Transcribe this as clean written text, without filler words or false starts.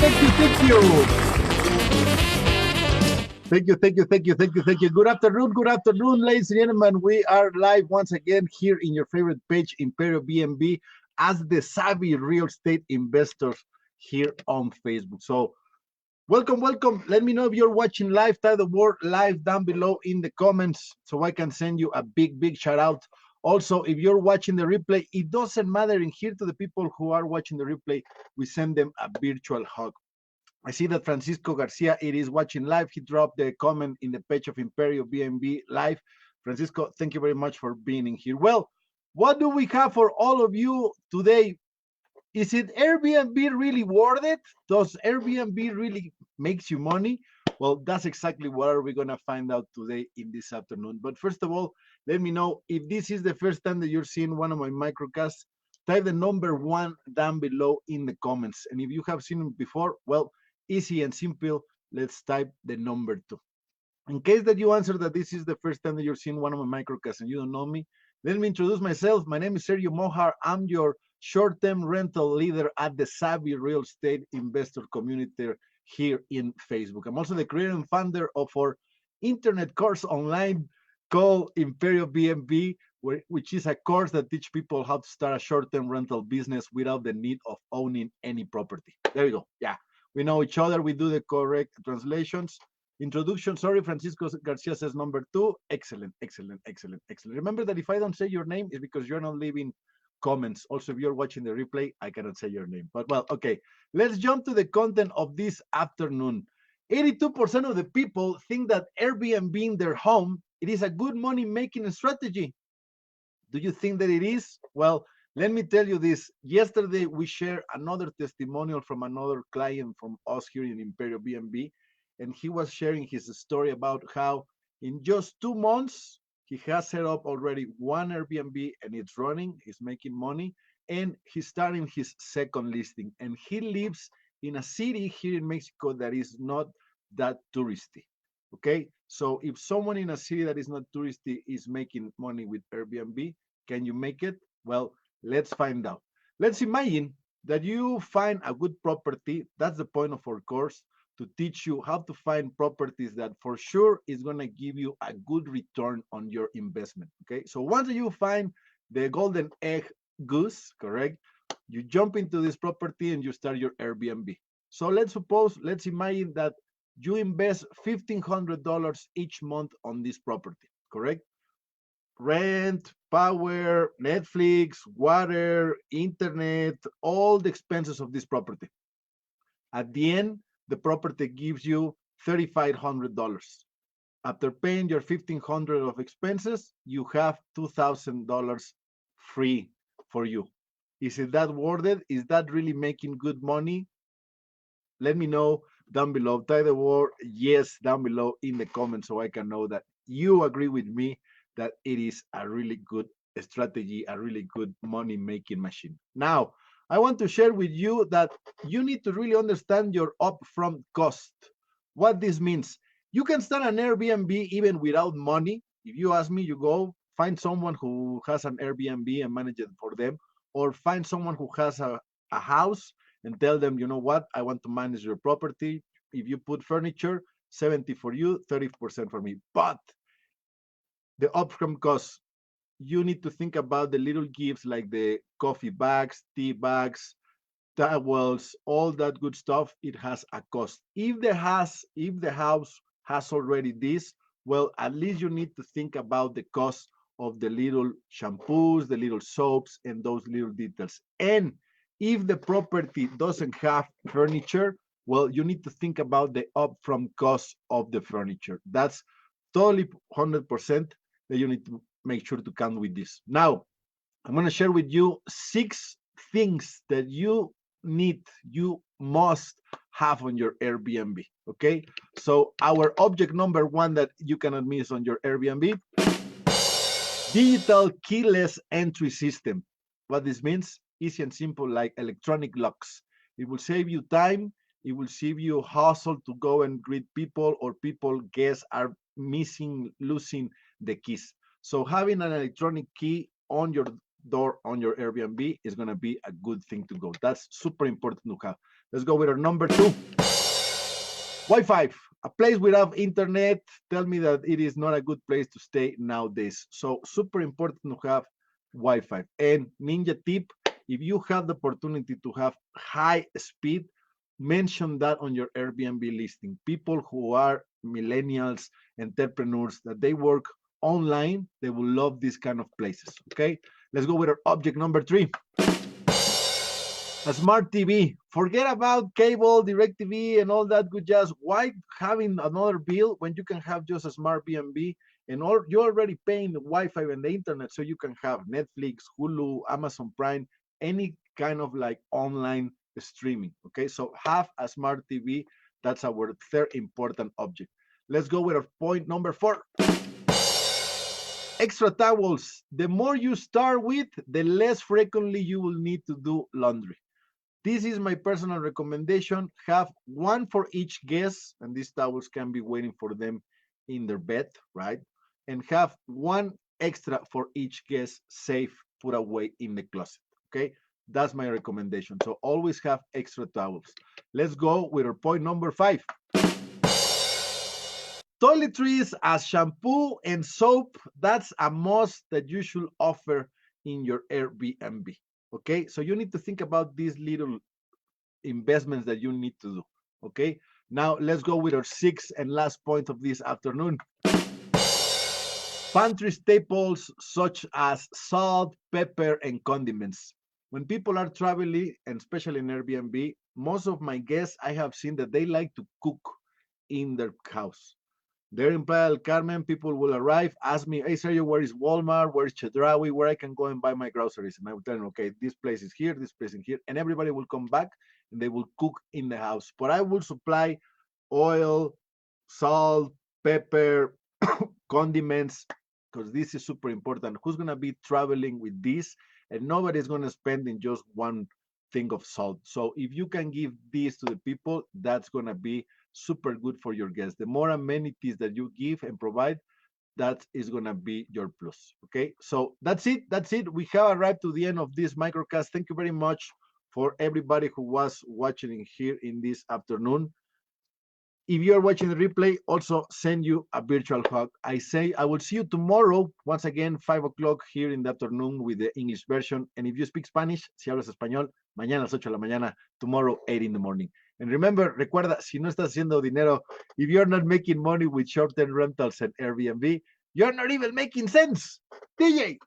Thank you. Good afternoon, ladies and gentlemen. We are live once again here in your favorite page, Imperiobnb, as the savvy real estate investors here on Facebook. So, welcome. Let me know if you're watching live. Type the word live down below in the comments so I can send you a big shout out. Also, if you're watching the replay, it doesn't matter. In here to the people who are watching the replay, we send them a virtual hug. I see that Francisco Garcia it is watching live. He dropped the comment in the page of Imperiobnb live. Francisco, thank you very much for being in here. Well, what do we have for all of you today? Is it Airbnb really worth it? Does Airbnb really makes you money? Well, that's exactly what we're gonna find out today in this afternoon. But first of all, let me know if this is the first time that you're seeing one of my microcasts. Type the number 1 down below in the comments. And if you have seen it before, well, easy and simple. Let's type the number 2. In case that you answer that this is the first time that you're seeing one of my microcasts and you don't know me, let me introduce myself. My name is Sergio Mohar. I'm your short-term rental leader at the Savvy Real Estate Investor Community here in Facebook. I'm also the creator and founder of our internet course online called Imperiobnb, which is a course that teaches people how to start a short-term rental business without the need of owning any property. There you go. Yeah. We know each other. We do the correct translations. Introduction. Sorry, Francisco Garcia says number 2. Excellent. Remember that if I don't say your name, it's because you're not leaving comments. Also, if you're watching the replay, I cannot say your name. But well, okay. Let's jump to the content of this afternoon. 82% of the people think that Airbnb in their home, it is a good money-making strategy. Do you think that it is? Well, let me tell you this. Yesterday, we shared another testimonial from another client from us here in Imperiobnb, and he was sharing his story about how in just 2 months, he has set up already one Airbnb and it's running, he's making money, and he's starting his second listing. And he lives in a city here in Mexico that is not that touristy. Okay, so if someone in a city that is not touristy is making money with Airbnb, can you make it? Well, let's find out. Let's imagine that you find a good property. That's the point of our course, to teach you how to find properties that for sure is going to give you a good return on your investment. Okay, so once you find the golden egg goose, correct, you jump into this property and you start your Airbnb. So let's imagine that you invest $1,500 each month on this property, correct? Rent, power, Netflix, water, internet, all the expenses of this property. At the end, the property gives you $3,500. After paying your $1,500 of expenses, you have $2,000 free for you. Is it that worth it? Is that really making good money? Let me know down below. Type the word yes down below in the comments so I can know that you agree with me that it is a really good strategy, a really good money-making machine. Now, I want to share with you that you need to really understand your upfront cost. What this means, you can start an Airbnb even without money. If you ask me, you go find someone who has an Airbnb and manage it for them, or find someone who has a house and tell them, you know what, I want to manage your property. If you put furniture, 70 for you, 30% for me. But the upfront cost, you need to think about the little gifts like the coffee bags, tea bags, towels, all that good stuff. It has a cost. If the house has already this, well, at least you need to think about the cost of the little shampoos, the little soaps, and those little details. And if the property doesn't have furniture, well, you need to think about the upfront cost of the furniture. That's totally 100% that you need to make sure to count with this. Now, I'm going to share with you 6 things that you must have on your Airbnb. Okay, so our object number 1 that you cannot miss on your Airbnb: digital keyless entry system. What this means, easy and simple, like electronic locks. It will save you time. It will save you hassle to go and greet people, or guests are losing the keys. So having an electronic key on your door on your Airbnb is going to be a good thing to go. That's super important to have. Let's go with our number 2. Wi-Fi. A place without internet, tell me that it is not a good place to stay nowadays. So super important to have Wi-Fi. And ninja tip, if you have the opportunity to have high speed, mention that on your Airbnb listing. People who are millennials, entrepreneurs, that they work online, they will love these kind of places, okay? Let's go with our object number 3. A smart TV. Forget about cable, DirecTV, and all that good jazz. Why having another bill when you can have just a smart BNB and you're already paying the Wi-Fi and the internet, so you can have Netflix, Hulu, Amazon Prime, any kind of like online streaming. Okay, so have a smart TV. That's our third important object. Let's go with our point number 4. Extra towels. The more you start with, the less frequently you will need to do laundry. This is my personal recommendation. Have one for each guest, and these towels can be waiting for them in their bed, right? And have one extra for each guest, safe, put away in the closet, okay? That's my recommendation. So always have extra towels. Let's go with our point number 5. Toiletries as shampoo and soap, that's a must that you should offer in your Airbnb. Okay, so you need to think about these little investments that you need to do. Okay, now let's go with our 6th and last point of this afternoon. Pantry staples such as salt, pepper, and condiments. When people are traveling, and especially in Airbnb, most of my guests, I have seen that they like to cook in their house. There in Playa del Carmen, people will arrive, ask me, hey, Sergio, where is Walmart? Where is Chedraui? Where I can go and buy my groceries? And I will tell them, okay, this place is here, this place is here. And everybody will come back and they will cook in the house. But I will supply oil, salt, pepper, condiments, because this is super important. Who's going to be traveling with this? And nobody's going to spend in just one thing of salt. So if you can give this to the people, that's going to be super good for your guests. The more amenities that you give and provide, that is going to be your plus. Okay, so that's it. We have arrived to the end of this microcast. Thank you very much for everybody who was watching here in this afternoon. If you are watching the replay, also send you a virtual hug. I will see you tomorrow, once again, 5 o'clock here in the afternoon with the English version. And if you speak Spanish, si hablas español, mañana a las 8 de la mañana, tomorrow 8 in the morning. And remember, recuerda, si no estás haciendo dinero, if you're not making money with short-term rentals and Airbnb, you're not even making sense. DJ.